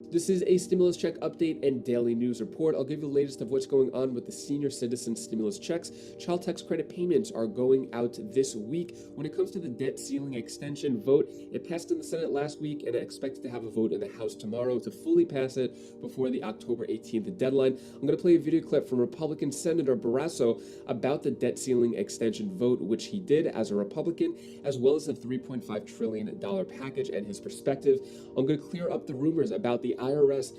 This is a stimulus check update and daily news report. I'll give you the latest of what's going on with the senior citizen stimulus checks. Child tax credit payments are going out this week. When it comes to the debt ceiling extension vote, it passed in the Senate last week and expected to have a vote in the House tomorrow to fully pass it before the October 18th deadline. I'm going to play a video clip from Republican Senator Barrasso about the debt ceiling extension vote, which he did as a Republican, as well as the $3.5 trillion package and his perspective. I'm going to clear up the rumors about the IRS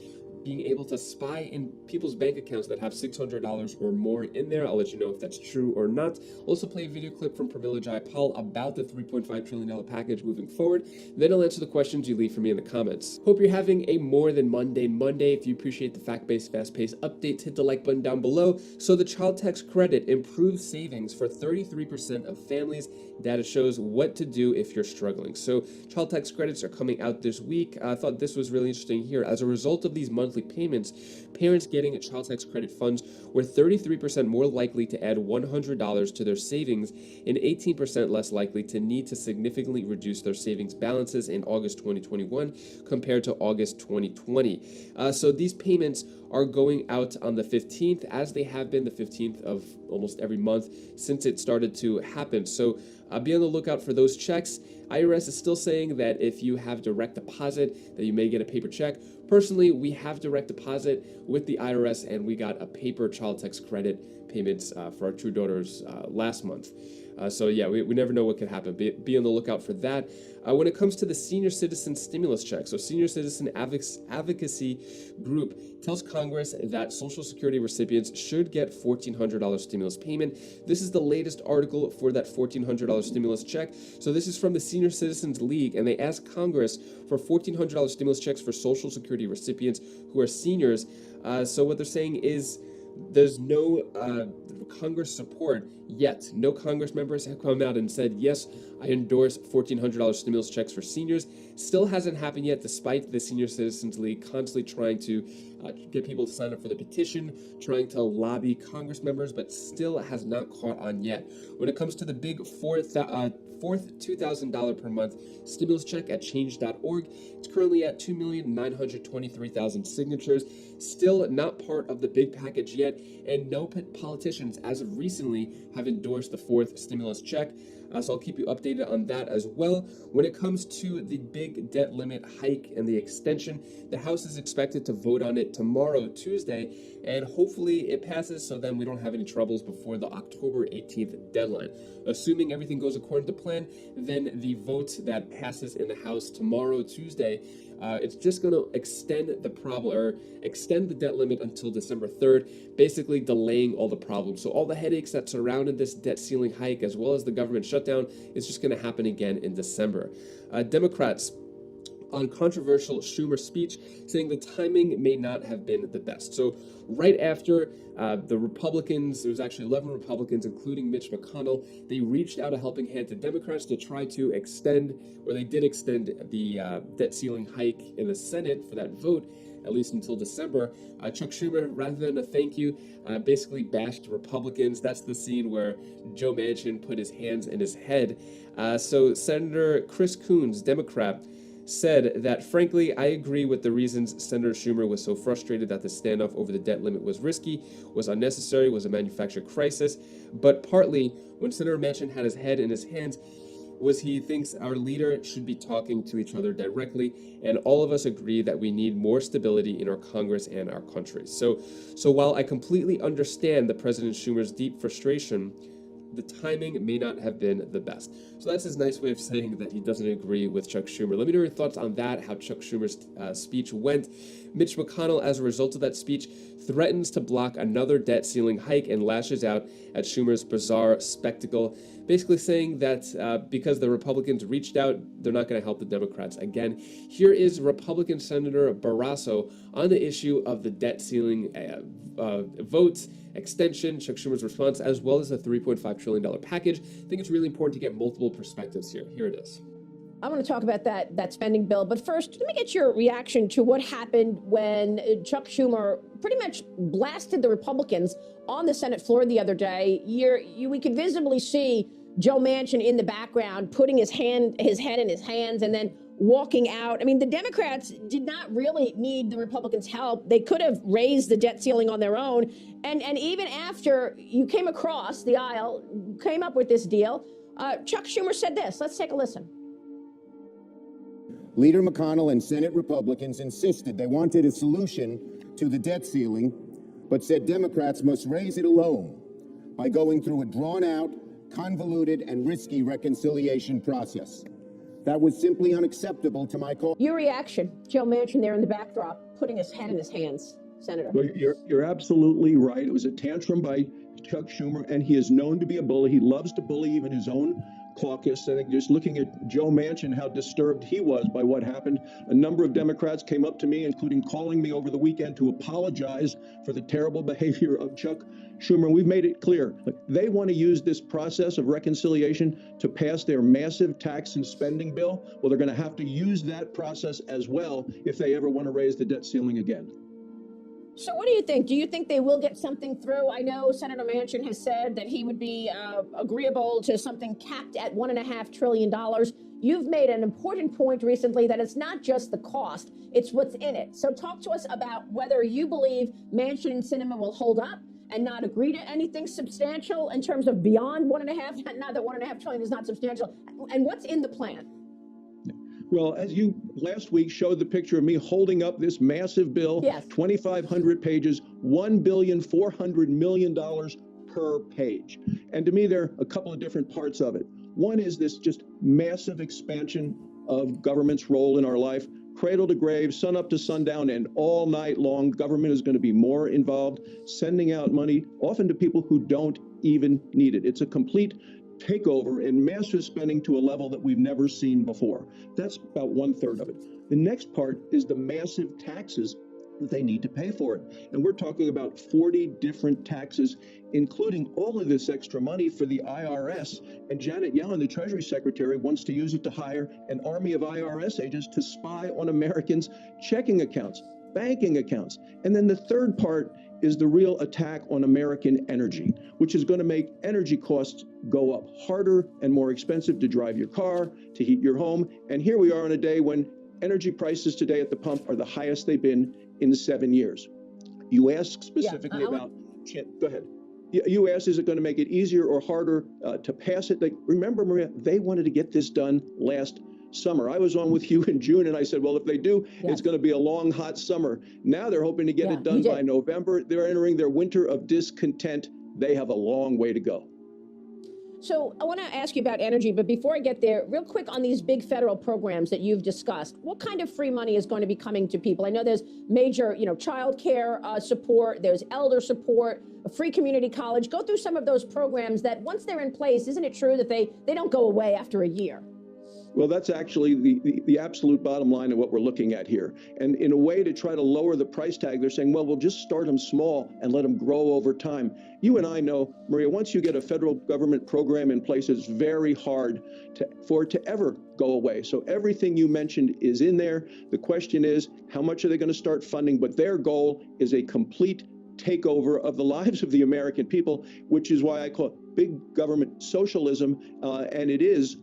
being able to spy in people's bank accounts that have $600 or more in there. I'll let you know if that's true or not. Also play a video clip from Pramila Jayapal about the $3.5 trillion package moving forward. Then I'll answer the questions you leave for me in the comments. Hope you're having a more than mundane Monday. If you appreciate the fact-based, fast-paced updates, hit the like button down below. So the child tax credit improves savings for 33% of families. Data shows what to do if you're struggling. So child tax credits are coming out this week. I thought this was really interesting here. As a result of these monthly payments, parents getting child tax credit funds were 33% more likely to add $100 to their savings and 18% less likely to need to significantly reduce their savings balances in August 2021 compared to August 2020. So these payments are going out on the 15th, as they have been the 15th of almost every month since it started to happen. So be on the lookout for those checks. IRS is still saying that if you have direct deposit, that you may get a paper check. Personally, we have direct deposit with the IRS, and we got a paper child tax credit payments for our two daughters last month. So yeah, we never know what could happen. Be on the lookout for that. When it comes to the senior citizen stimulus check, so senior citizen advocacy group tells Congress that Social Security recipients should get $1,400 stimulus payment. This is the latest article for that $1,400 stimulus check. So this is from the Senior Citizens League, and they asked Congress for $1,400 stimulus checks for Social Security recipients who are seniors. So what they're saying is there's no Congress support yet. No Congress members have come out and said, yes, I endorse $1,400 stimulus checks for seniors. Still hasn't happened yet, despite the Senior Citizens League constantly trying to get people to sign up for the petition, trying to lobby Congress members, but still has not caught on yet. When it comes to the big fourth $2,000 per month stimulus check at change.org, it's currently at 2,923,000 signatures. Still not part of the big package yet, and no politicians as of recently have endorsed the fourth stimulus check. So I'll keep you updated on that as well. When it comes to the big debt limit hike and the extension, the House is expected to vote on it tomorrow, Tuesday, and hopefully it passes so then we don't have any troubles before the October 18th deadline. Assuming everything goes according to plan, then the vote that passes in the House tomorrow, Tuesday, it's just going to extend the debt limit until December 3rd, basically delaying all the problems. So all the headaches that surrounded this debt ceiling hike, as well as the government shutdown, is just going to happen again in December. Democrats on controversial Schumer speech, saying the timing may not have been the best. So right after the Republicans, there was actually 11 Republicans, including Mitch McConnell, they reached out a helping hand to Democrats to try to extend, or they did extend the debt ceiling hike in the Senate for that vote, at least until December. Chuck Schumer, rather than a thank you, basically bashed Republicans. That's the scene where Joe Manchin put his hands in his head. So Senator Chris Coons, Democrat, said that, frankly, I agree with the reasons Senator Schumer was so frustrated that the standoff over the debt limit was risky, was unnecessary, was a manufactured crisis. But partly, when Senator Manchin had his head in his hands, was he thinks our leader should be talking to each other directly, and all of us agree that we need more stability in our Congress and our country. So while I completely understand the President Schumer's deep frustration, the timing may not have been the best. So that's his nice way of saying that he doesn't agree with Chuck Schumer. Let me know your thoughts on that, how Chuck Schumer's speech went. Mitch McConnell, as a result of that speech, threatens to block another debt ceiling hike and lashes out at Schumer's bizarre spectacle, basically saying that because the Republicans reached out, they're not going to help the Democrats again. Here is Republican Senator Barrasso on the issue of the debt ceiling vote extension, Chuck Schumer's response, as well as the $3.5 trillion package. I think it's really important to get multiple perspectives here. Here it is. I want to talk about that spending bill, but first, let me get your reaction to what happened when Chuck Schumer pretty much blasted the Republicans on the Senate floor the other day. We could visibly see Joe Manchin in the background putting his head in his hands, and then walking out. I mean, the Democrats did not really need the Republicans' help. They could have raised the debt ceiling on their own. And even after you came across the aisle, came up with this deal, Chuck Schumer said this. Let's take a listen. Leader McConnell and Senate Republicans insisted they wanted a solution to the debt ceiling, but said Democrats must raise it alone by going through a drawn-out, convoluted, and risky reconciliation process. That was simply unacceptable to my call. Your reaction, Joe Manchin there in the backdrop, putting his head in his hands, Senator. Well, you're absolutely right. It was a tantrum by Chuck Schumer, and he is known to be a bully. He loves to bully even his own caucus. I think just looking at Joe Manchin, how disturbed he was by what happened. A number of Democrats came up to me, including calling me over the weekend to apologize for the terrible behavior of Chuck Schumer. We've made it clear. They want to use this process of reconciliation to pass their massive tax and spending bill. Well, they're going to have to use that process as well if they ever want to raise the debt ceiling again. So what do you think? Do you think they will get something through? I know Senator Manchin has said that he would be agreeable to something capped at $1.5 trillion. You've made an important point recently that it's not just the cost, it's what's in it. So talk to us about whether you believe Manchin and Sinema will hold up and not agree to anything substantial in terms of beyond 1.5, not that $1.5 trillion is not substantial, and what's in the plan? Well, as you last week showed the picture of me holding up this massive bill, yes. 2,500 pages, $1.4 billion per page. And to me, there are a couple of different parts of it. One is this just massive expansion of government's role in our life, cradle to grave, sun up to sundown, and all night long. Government is going to be more involved, sending out money, often to people who don't even need it. It's a complete takeover and massive spending to a level that we've never seen before. That's about 1/3 of it. The next part is the massive taxes that they need to pay for it. And we're talking about 40 different taxes, including all of this extra money for the IRS. And Janet Yellen, the Treasury Secretary, wants to use it to hire an army of IRS agents to spy on Americans' checking accounts, banking accounts. And then the third part is the real attack on American energy, which is going to make energy costs go up harder and more expensive to drive your car, to heat your home. And here we are on a day when energy prices today at the pump are the highest they've been in 7 years. You asked specifically about, go ahead. You asked, is it going to make it easier or harder to pass it? Remember, Maria, they wanted to get this done last summer. I was on with you in June and I said, well, if they do, it's going to be a long, hot summer. Now they're hoping to get it done by November. They're entering their winter of discontent. They have a long way to go. So I want to ask you about energy, but before I get there, real quick on these big federal programs that you've discussed, what kind of free money is going to be coming to people? I know there's major, child care support, there's elder support, a free community college. Go through some of those programs that once they're in place, isn't it true that they don't go away after a year? Well, that's actually the absolute bottom line of what we're looking at here. And in a way to try to lower the price tag, they're saying, well, we'll just start them small and let them grow over time. You and I know, Maria, once you get a federal government program in place, it's very hard for it to ever go away. So everything you mentioned is in there. The question is, how much are they going to start funding? But their goal is a complete takeover of the lives of the American people, which is why I call it big government socialism. And it is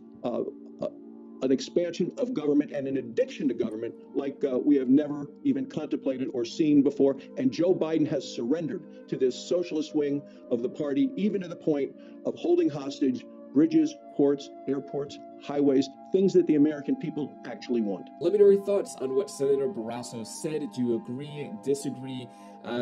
an expansion of government and an addiction to government like we have never even contemplated or seen before. And Joe Biden has surrendered to this socialist wing of the party, even to the point of holding hostage bridges, ports, airports, highways, things that the American people actually want. Let me know your thoughts on what Senator Barrasso said. Do you agree, disagree?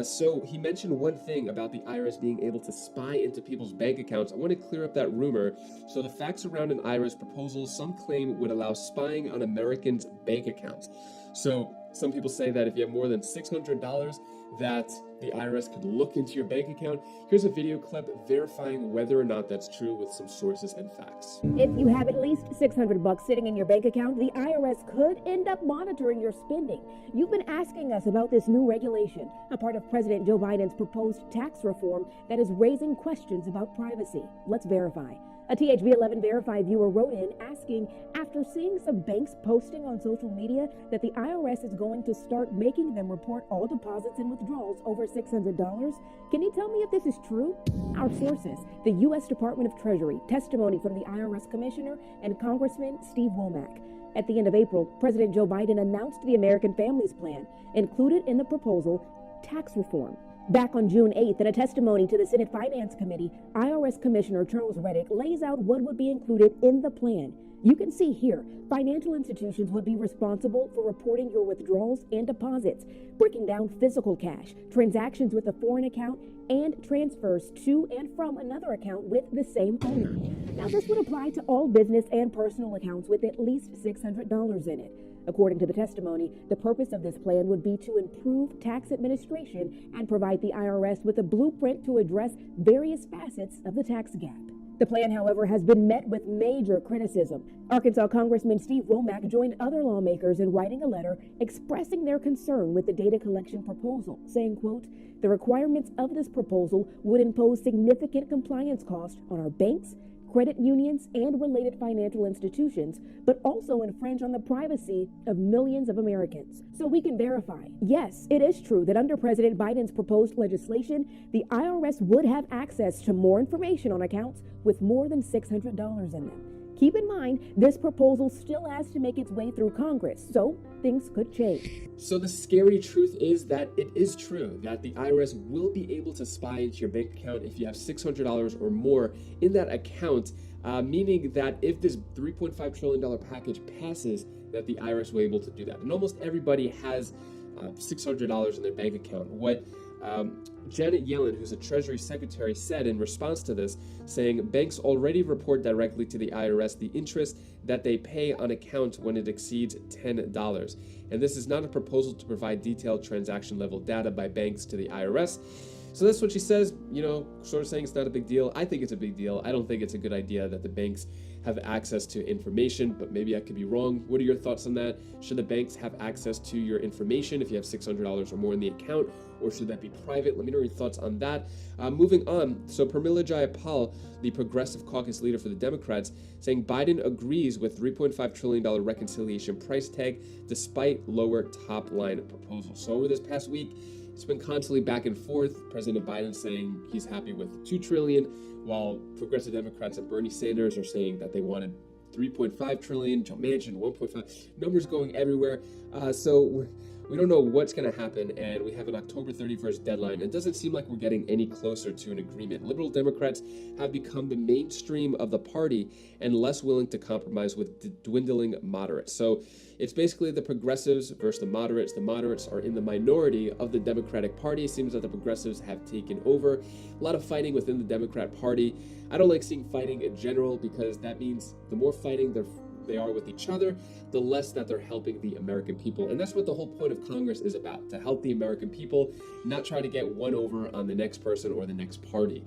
So he mentioned one thing about the IRS being able to spy into people's bank accounts. I want to clear up that rumor. So the facts around an IRS proposal, some claim would allow spying on Americans' bank accounts. So some people say that if you have more than $600, that the IRS could look into your bank account. Here's a video clip verifying whether or not that's true with some sources and facts. If you have at least $600 sitting in your bank account, the IRS could end up monitoring your spending. You've been asking us about this new regulation, a part of President Joe Biden's proposed tax reform that is raising questions about privacy. Let's verify. A THV 11 Verify viewer wrote in asking, after seeing some banks posting on social media that the IRS is going to start making them report all deposits and withdrawals over $600, can you tell me if this is true? Our sources, the U.S. Department of Treasury, testimony from the IRS Commissioner and Congressman Steve Womack. At the end of April, President Joe Biden announced the American Families Plan, included in the proposal tax reform. Back on June 8th, in a testimony to the Senate Finance Committee, IRS Commissioner Charles Reddick lays out what would be included in the plan. You can see here, financial institutions would be responsible for reporting your withdrawals and deposits, breaking down physical cash, transactions with a foreign account, and transfers to and from another account with the same owner. Now, this would apply to all business and personal accounts with at least $600 in it. According to the testimony, the purpose of this plan would be to improve tax administration and provide the IRS with a blueprint to address various facets of the tax gap. The plan, however, has been met with major criticism. Arkansas Congressman Steve Womack joined other lawmakers in writing a letter expressing their concern with the data collection proposal, saying, quote, "The requirements of this proposal would impose significant compliance costs on our banks, credit unions, and related financial institutions, but also infringe on the privacy of millions of Americans." So we can verify, yes, it is true that under President Biden's proposed legislation, the IRS would have access to more information on accounts with more than $600 in them. Keep in mind, this proposal still has to make its way through Congress, so things could change. So the scary truth is that it is true that the IRS will be able to spy into your bank account if you have $600 or more in that account, meaning that if this $3.5 trillion package passes, that the IRS will be able to do that. And almost everybody has $600 in their bank account. What Janet Yellen, who's a Treasury Secretary, said in response to this, saying banks already report directly to the IRS the interest that they pay on accounts when it exceeds $10. And this is not a proposal to provide detailed transaction level data by banks to the IRS. So that's what she says, sort of saying it's not a big deal. I think it's a big deal. I don't think it's a good idea that the banks have access to information, but maybe I could be wrong. What are your thoughts on that? Should the banks have access to your information if you have $600 or more in the account, or should that be private? Let me know your thoughts on that. Moving on, so Pramila Jayapal, the Progressive Caucus leader for the Democrats, saying Biden agrees with $3.5 trillion reconciliation price tag despite lower top line proposals. So over this past week, it's been constantly back and forth. President Biden saying he's happy with $2 trillion, while progressive Democrats and Bernie Sanders are saying that they wanted $3.5 trillion, Joe Manchin, 1.5, numbers going everywhere. So we don't know what's going to happen, and we have an October 31st deadline. It doesn't seem like we're getting any closer to an agreement. Liberal Democrats have become the mainstream of the party and less willing to compromise with dwindling moderates. So it's basically the progressives versus the moderates. The moderates are in the minority of the Democratic Party. It seems that the progressives have taken over. A lot of fighting within the Democrat Party. I don't like seeing fighting in general because that means the more fighting they are with each other, the less that they're helping the American people. And that's what the whole point of Congress is about, to help the American people, not try to get one over on the next person or the next party.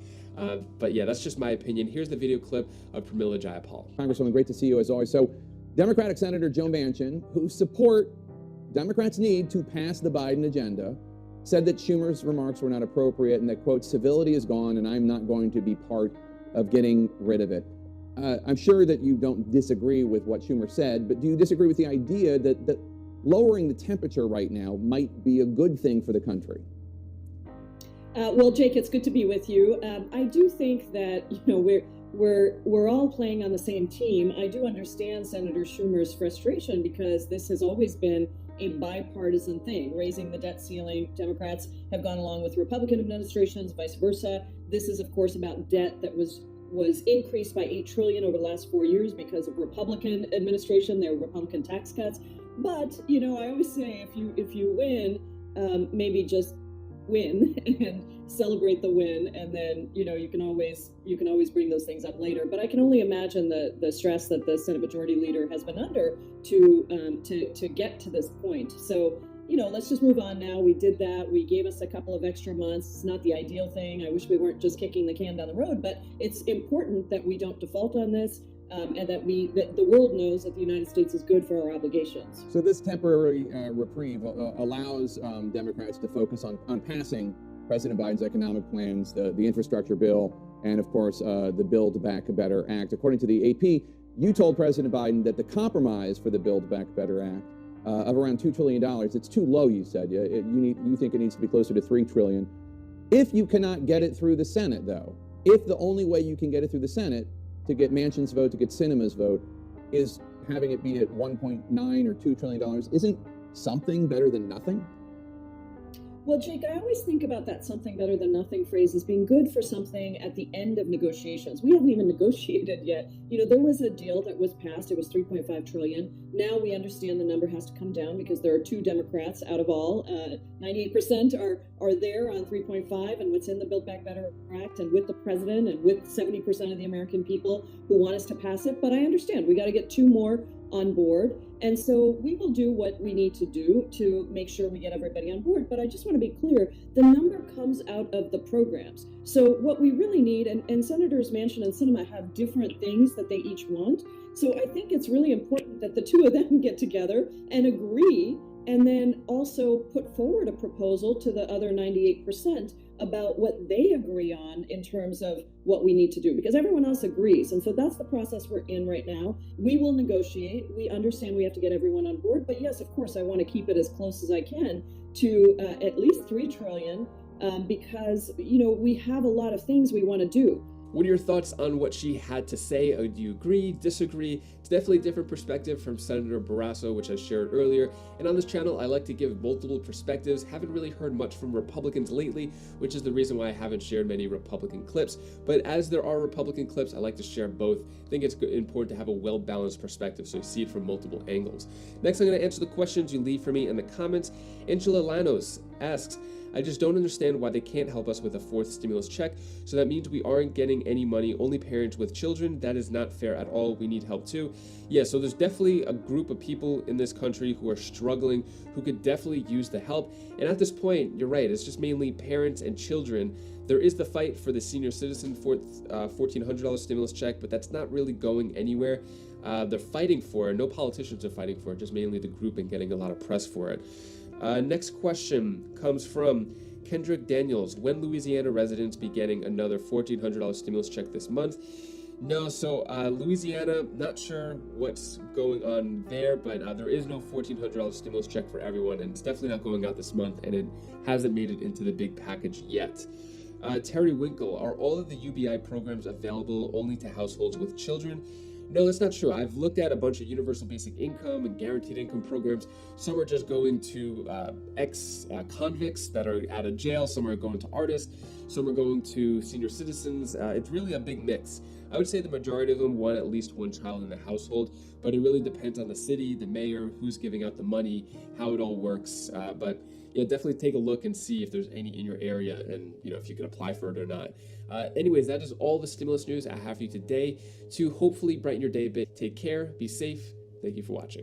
But yeah, that's just my opinion. Here's the video clip of Pramila Jayapal. Congresswoman, great to see you as always. So Democratic Senator Joe Manchin, who support Democrats' need to pass the Biden agenda, said that Schumer's remarks were not appropriate and that, quote, civility is gone and I'm not going to be part of getting rid of it. I'm sure that you don't disagree with what Schumer said, but do you disagree with the idea that lowering the temperature right now might be a good thing for the country? Well, Jake, it's good to be with you. I do think that, we're all playing on the same team. I do understand Senator Schumer's frustration because this has always been a bipartisan thing, raising the debt ceiling. Democrats have gone along with Republican administrations, vice versa. This is, of course, about debt that was increased by $8 trillion over the last 4 years because of Republican administration. There were Republican tax cuts. But, I always say if you win, maybe just win and celebrate the win, and then you can always bring those things up later. But I can only imagine the stress that the Senate Majority Leader has been under to get to this point. So let's just move on now. We did that. We gave us a couple of extra months. It's not the ideal thing. I wish we weren't just kicking the can down the road, but it's important that we don't default on this. And that the world knows that the United States is good for our obligations. So this temporary reprieve allows Democrats to focus on passing President Biden's economic plans, the infrastructure bill, and of course the Build Back Better Act. According to the AP, you told President Biden that the compromise for the Build Back Better Act of around $2 trillion, it's too low, you said. You think it needs to be closer to $3 trillion. If you cannot get it through the Senate, though, if the only way you can get it through the Senate to get Manchin's vote, to get Sinema's vote, is having it be at 1.9 or $2 trillion isn't something better than nothing? Well, Jake, I always think about that something better than nothing phrase as being good for something at the end of negotiations. We haven't even negotiated yet. There was a deal that was passed. It was 3.5 trillion. Now we understand the number has to come down because there are 2 Democrats out of all. 98% are there on 3.5 and what's in the Build Back Better Act and with the president and with 70% of the American people who want us to pass it. But I understand we got to get 2 more on board. And so we will do what we need to do to make sure we get everybody on board. But I just want to be clear, the number comes out of the programs. So what we really need, and Senators Manchin and Sinema have different things that they each want. So I think it's really important that the 2 of them get together and agree, and then also put forward a proposal to the other 98% about what they agree on in terms of what we need to do, because everyone else agrees. And so that's the process we're in right now. We will negotiate. We understand we have to get everyone on board. But yes, of course, I want to keep it as close as I can to at least 3 trillion because, we have a lot of things we want to do. What are your thoughts on what she had to say? Do you agree, disagree? It's definitely a different perspective from Senator Barrasso, which I shared earlier. And on this channel, I like to give multiple perspectives. Haven't really heard much from Republicans lately, which is the reason why I haven't shared many Republican clips. But as there are Republican clips, I like to share both. I think it's important to have a well-balanced perspective so you see it from multiple angles. Next, I'm going to answer the questions you leave for me in the comments. Angela Lanos asks, I just don't understand why they can't help us with a 4th stimulus check. So that means we aren't getting any money, only parents with children. That is not fair at all. We need help too. Yeah, so there's definitely a group of people in this country who are struggling, who could definitely use the help. And at this point, you're right, it's just mainly parents and children. There is the fight for the senior citizen $1,400 stimulus check, but that's not really going anywhere. They're fighting for it. No politicians are fighting for it, just mainly the group and getting a lot of press for it. Next question comes from Kendrick Daniels. When Louisiana residents be getting another $1,400 stimulus check this month? No, so Louisiana, not sure what's going on there, but there is no $1,400 stimulus check for everyone, and it's definitely not going out this month, and it hasn't made it into the big package yet. Terry Winkle, are all of the UBI programs available only to households with children? No, that's not true. I've looked at a bunch of universal basic income and guaranteed income programs. Some are just going to ex-convicts that are out of jail. Some are going to artists. Some are going to senior citizens. It's really a big mix. I would say the majority of them want at least 1 child in the household, but it really depends on the city, the mayor, who's giving out the money, how it all works. But yeah, definitely take a look and see if there's any in your area and if you can apply for it or not. Anyways, that is all the stimulus news I have for you today to hopefully brighten your day a bit. Take care, be safe. Thank you for watching.